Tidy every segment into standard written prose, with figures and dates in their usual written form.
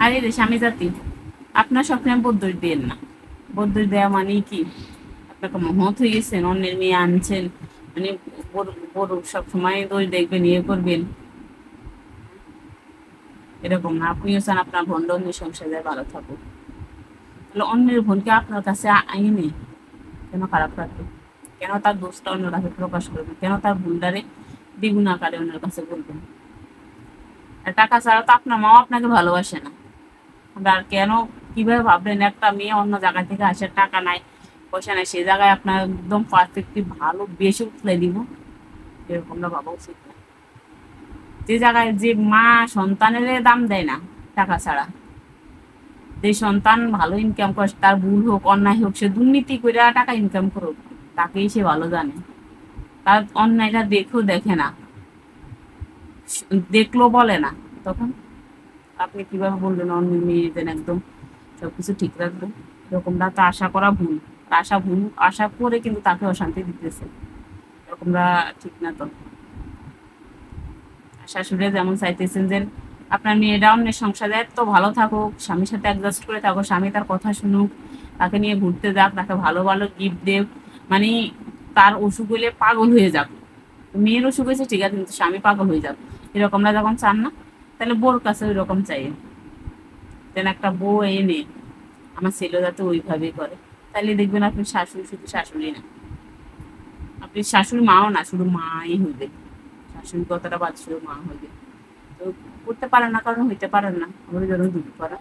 আরে রে স্বামী জাতি, আপনার স্বপ্নে বোধ দোষ দিয়েন না। বোধ দোষ দেওয়া মানে কি? আপনাকে মহৎ হয়ে গেছেন, অন্যের মেয়ে আনছেন, মানে বড় বড় সবসময় দোষ দেখবেন, ইয়ে করবেন, এরকম না। আপনিও চান আপনার বোনটা অন্যের সংসারে ভালো থাকুক, তাহলে অন্যের বোনকে আপনার কাছে আইনে কেন খারাপ রাখবে? কেন তার দোষটা অন্যের কাছে প্রকাশ করবেন? কেন তার ভুলটারে দ্বিগুণ আকারে অন্যের কাছে বলবেন? আর টাকা ছাড়া তো আপনার মাও আপনাকে ভালোবাসে না। আর কেন, কিভাবে ভাবলেন একটা মেয়ে অন্য জায়গা থেকে আসে, টাকা নাই, পয়সা নাই, সে জায়গায় আপনার একদম পারফেক্টলি ভালো বেশি উঠলে দিব? এরকমটা ভাবা উচিত না। যে জায়গায় যে মা সন্তানের দাম দেয় না টাকা ছাড়া, যে সন্তান ভালো ইনকাম করে, তার ভুল হোক অন্যায় হোক, সে দুর্নীতি করে টাকা ইনকাম করুক, তাকেই সে ভালো জানে। তার অন্যায়টা দেখেও দেখে না, দেখলো বলে না। তখন আপনি কিভাবে বললেন অন্য মেয়েদের একদম সবকিছু ঠিক রাখবেন? এরকমটা তো আশা করা ভুল। আশা ভুল, আশা করে কিন্তু তাকে অশান্তি দিতেছে, এরকমটা ঠিক না তো। শাশুড়ি যেমন চাইতেছেন যে আপনার মেয়েটা অন্যের সংসারে এত ভালো থাকুক, স্বামীর সাথে অ্যাডজাস্ট করে থাকুক, স্বামী তার কথা শুনুক, তাকে নিয়ে ঘুরতে যাক, তাকে ভালো ভালো গিফট দেব, মানে তার অসুখ হইলে পাগল হয়ে যাক। মেয়ের অসুখ হয়েছে ঠিক আছে, কিন্তু স্বামী পাগল হয়ে যাক, এরকমটা যখন চান না, তাহলে বোর কাছে ওই রকম চাই। যেন একটা বউ এনে আমার ছেলে যাতে ওইভাবেই করে, তাহলে দেখবেন আপনি শাশুড়ি শুধু শাশুড়ি না, আপনি শাশুড়ি মাও না, শুধু মাই হইবে। শাশুড়ি কথাটা বাদ, শুধু মা হইবে। তো করতে পারেন না কারণ হইতে পারেন না, আমাদের জন্য দুঃখ করা।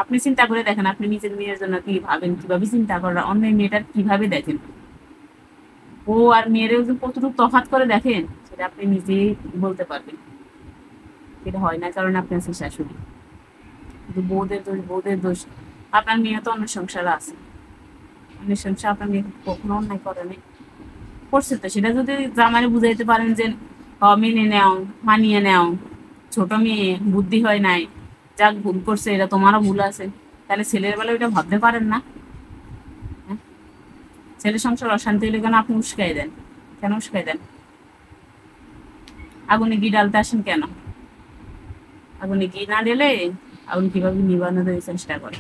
আপনি চিন্তা করে দেখেন, আপনি নিজের মেয়ের জন্য কি ভাবেন, কিভাবে চিন্তা করেন, অন্যের মেয়েটার কিভাবে দেখেন, ও আর মেয়েরও যে কতটুকু তফাৎ করে দেখেন, সেটা আপনি নিজেই বলতে পারবেন। সেটা হয় না কারণ আপনি আছেন শাশুড়ি। কিন্তু বউদের দোষ, বউদের দোষ। আপনার মেয়ে তো অন্য সংসারে আছে, অন্য সংসার আপনার মেয়ে কখনো অন্যায় করে নাই, করছে তো, সেটা যদি জামাইরে বুঝাইতে পারেন যে মেনে নেও, মানিয়ে নেও, ছোট মেয়ে, বুদ্ধি হয় নাই, যাক ভুল করছে, এটা তোমারও ভুল আছে, তাহলে ছেলের বেলা ওইটা ভাবতে পারেন না? হ্যাঁ? ছেলের সংসার অশান্তি হলে কেন আপনি উস্কাই দেন? কেন উস্কাই দেন? আগুনে ঘি ডালতে আসেন কেন? আগুনে ঘি না ঢেলে আগুন কিভাবে নিবানো দেওয়ার চেষ্টা করে?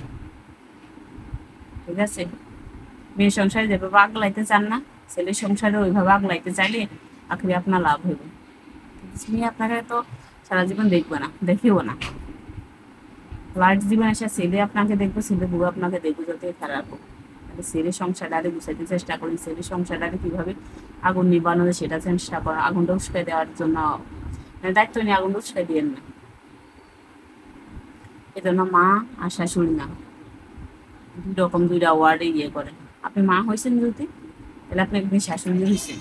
ঠিক আছে, মেয়ের সংসারে যেভাবে আগ লাইতে চান না, ছেলের সংসারে ওইভাবে আগ লাইতে চাইলে আখেরে আপনার লাভ হইবে। মেয়ে আপনাকে তো সারা জীবন দেখবে না, দেখেও না। লাস্ট জীবন এসে ছেলে আপনাকে দেখবো, ছেলে বউ আপনাকে দেখবো, যতই খারাপ হোক। তাহলে ছেলের সংসারটারে গুছাইতে চেষ্টা করি, ছেলের সংসারটারে কিভাবে আগুন নিবানো যায় সেটা চেষ্টা করা, আগুনটা উস্কাই দেওয়ার জন্য মানে দায়িত্ব নিয়ে আগুনটা উস্কাই দিয়েন না। এজন্য মা আর শাশুড়ি না, দুই রকম দুইটা ওয়ার্ডে ইয়ে করেন। আপনি মা হয়েছেন যদি, তাহলে আপনি একদিন শাশুড়ি হয়েছেন।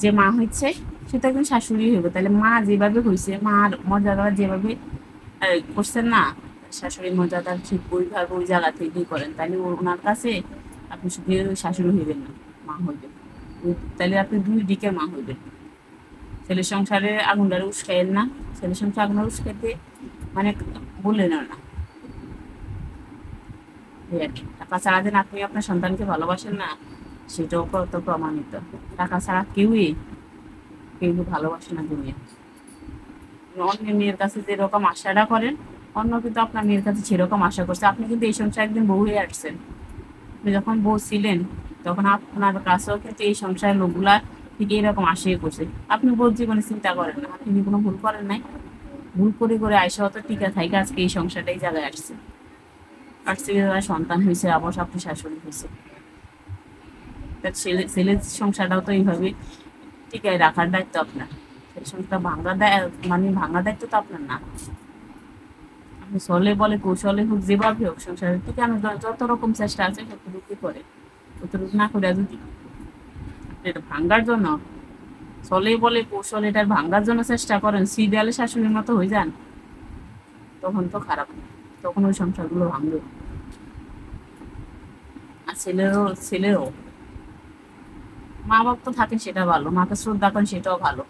যে মা হচ্ছে সে তো একদিন শাশুড়ি হইব। তাহলে মা যেভাবে হয়েছে, মার মর্যাদা যেভাবে করছেন না, শাশুড়ির মর্যাদা ঠিক ওইভাবে ওই জায়গা থেকেই করেন, তাহলে ওনার কাছে আপনি শুধু শাশুড়ি হইবেন না, মা হইবেন। তাহলে আপনি দুই দিকের মা হইবেন। ছেলের সংসারে আগুনটারে উস্কাইয়েন না, ছেলের সংসারে আগুন উস্কাইতে মানে বললেন না। এই আর কি। টাকা ছাড়া যেন আপনি আপনার সন্তানকে ভালোবাসেন না, সেটাও কত প্রমাণিত। টাকা ছাড়া কেউই কেউ ভালোবাসে না দুনিয়া। অন্য মেয়ের কাছে যেরকম আশাটা করেন, অন্য কিন্তু আপনার মেয়ের কাছে সেরকম আশা করছে। আপনি কিন্তু এই সংসার একদিন বউ হয়ে আসছেন। আপনি যখন বউ ছিলেন, তখন আপনার কাছেও কিন্তু এই সংসারের লোকগুলা ঠিক এইরকম আশাই করছে। আপনি বউ জীবনে চিন্তা করেন না, আপনি কোনো ভুল করেন নাই। ভুল করে করে আইসা হতো টিকা থাকে, আজকে এই সংসারটা এই জায়গায় আসছে। আসছে সন্তান হয়েছে, আবার আপনি শাশুড়ি হয়েছে। তার ছেলের সংসারটাও তো এইভাবে টিকায় রাখার দায়িত্ব আপনার। সেই সংসারটা ভাঙার মানে ভাঙার দায়িত্ব তো আপনার না। আপনি চলে বলে কৌশলে হোক, যেভাবে হোক সংসারের থেকে আমি যত রকম চেষ্টা আছে ততটুকু করে, ততটুকু না করে যদি এটা ভাঙ্গার জন্য চলে বলে কৌশল এটার ভাঙ্গার জন্য চেষ্টা করেন, সিরিয়ালে শাশুড়ির মতো হয়ে যান, তখন তো খারাপ। তখন ওই সংসারগুলো ভাঙবে। আর ছেলেরও মা বাপ তো থাকেন, সেটা ভালো, মাকে শ্রদ্ধা করেন সেটাও ভালো,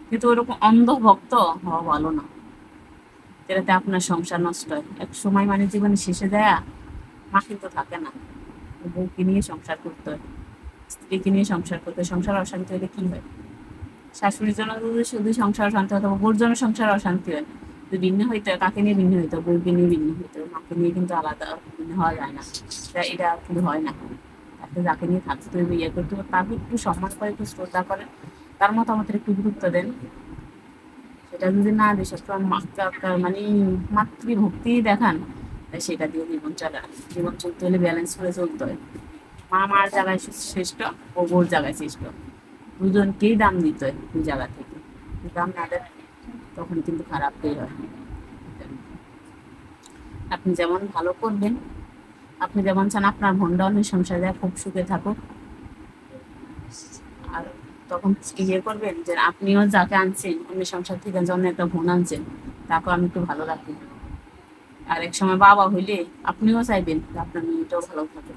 কিন্তু ওইরকম অন্ধ ভক্ত হওয়া ভালো না, যেটাতে আপনার সংসার নষ্ট হয়। এক সময় মানে জীবনে শেষে দেয়া মা কিন্তু থাকে না, বউকে নিয়ে সংসার করতে হয়, স্ত্রীকে নিয়ে সংসার করতে হয়। সংসার অশান্তি হলে কি হয়? শাশুড়ির জন্য যদি শুধু সংসার অশান্তি হতো, বউর জন্য সংসার অশান্তি হয়। যদি ভিন্ন হইতো, কাকে নিয়ে ভিন্ন হইতো? বউকে নিয়ে ভিন্ন হইতো। মাকে নিয়ে কিন্তু আলাদা ভিন্ন হওয়া যায় না, এটা কিন্তু হয় না। তাকে যাকে নিয়ে থাকতে হবে, ইয়ে করতে হবে, তাকে একটু সম্মান করে, একটু শ্রদ্ধা করেন, তার মতামতের একটু গুরুত্ব দেন। সেটা যদি না দিয়ে সবসময় মানে মাতৃভক্তি দেখান, সেটা দিয়ে জীবন চলতে হলে ব্যালেন্স করে চলতে হয়। মা মার জায়গায় শ্রেষ্ঠ, ও বোর জায়গায় শ্রেষ্ঠ, দুজনকেই দাম দিতে হয় ওই জায়গা থেকে। দাম না দেয় তখন কিন্তু খারাপই হয়। আপনি যেমন ভালো করবেন, আপনি যেমন চান আপনার বোনটা অনেক সংসারে খুব সুখে থাকুক, আর তখন ইয়ে করবেন যে আপনিও যাকে আনছেন অন্য সংসার থেকে, যখন একটা বোন আনছেন, তাকে আমি একটু ভালো রাখি। আর এক সময় বাবা হইলে আপনিও চাইবেন যে আপনার মেয়েটাও ভালো থাকে।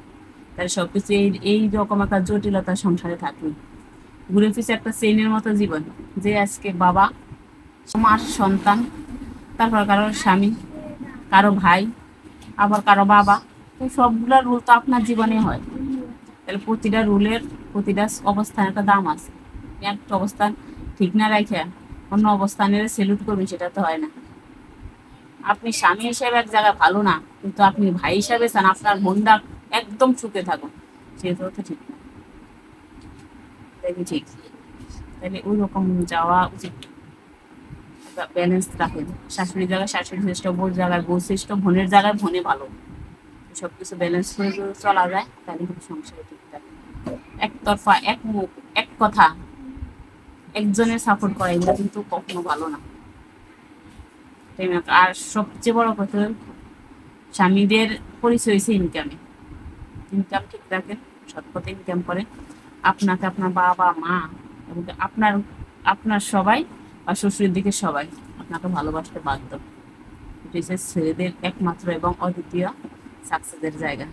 তাহলে সবকিছু এই রকম একটা জটিলতা সংসারে থাকবে, ঘুরে ফিরে একটা চেইনের মতো জীবন, যে আজকে বাবা, মার সন্তান, তারপর কারো স্বামী, কারো ভাই, আবার কারো বাবা। তো সবগুলা রুল তো আপনার জীবনে হয়। তাহলে প্রতিটা রুলের, প্রতিটা অবস্থানের একটা দাম আছে। একটা অবস্থান ঠিক না রাখে অন্য অবস্থানের সেলুট করবেন, সেটা তো হয় না। আপনি স্বামী হিসেবে এক জায়গায় ভালো না, কিন্তু আপনি ভাই হিসাবে চান আপনার বোনটা একদম সুখে থাকুন, সেটা তো ঠিক না। তাই কি ঠিক? তাহলে ওই রকম যাওয়া উচিত। ব্যালেন্স রাখেন, শাশুড়ির জায়গায় শাশুড়ি শ্রেষ্ঠ, বোর জায়গায় বউ শ্রেষ্ঠ, বোনের জায়গায় বোনে ভালো। সবকিছু ব্যালেন্স করে যদি চলা যায়, তাহলে কিন্তু সংসারে ঠিক থাকে। একতরফা, এক মুখ, এক কথা, একজনের সাপোর্ট করা, এগুলো কিন্তু কখনো ভালো না। আর সবচেয়ে বড় কথা, স্বামীদের পরিচয় হয়েছে ইনকামে। ইনকাম ঠিক রাখেন, সৎ পথে ইনকাম করেন, আপনাকে আপনার বাবা মা এবং আপনার আপনার সবাই, বা শ্বশুরের দিকে সবাই আপনাকে ভালোবাসতে বাধ্য। এটা হচ্ছে ছেলেদের একমাত্র এবং অদ্বিতীয় সাকসেসের জায়গা।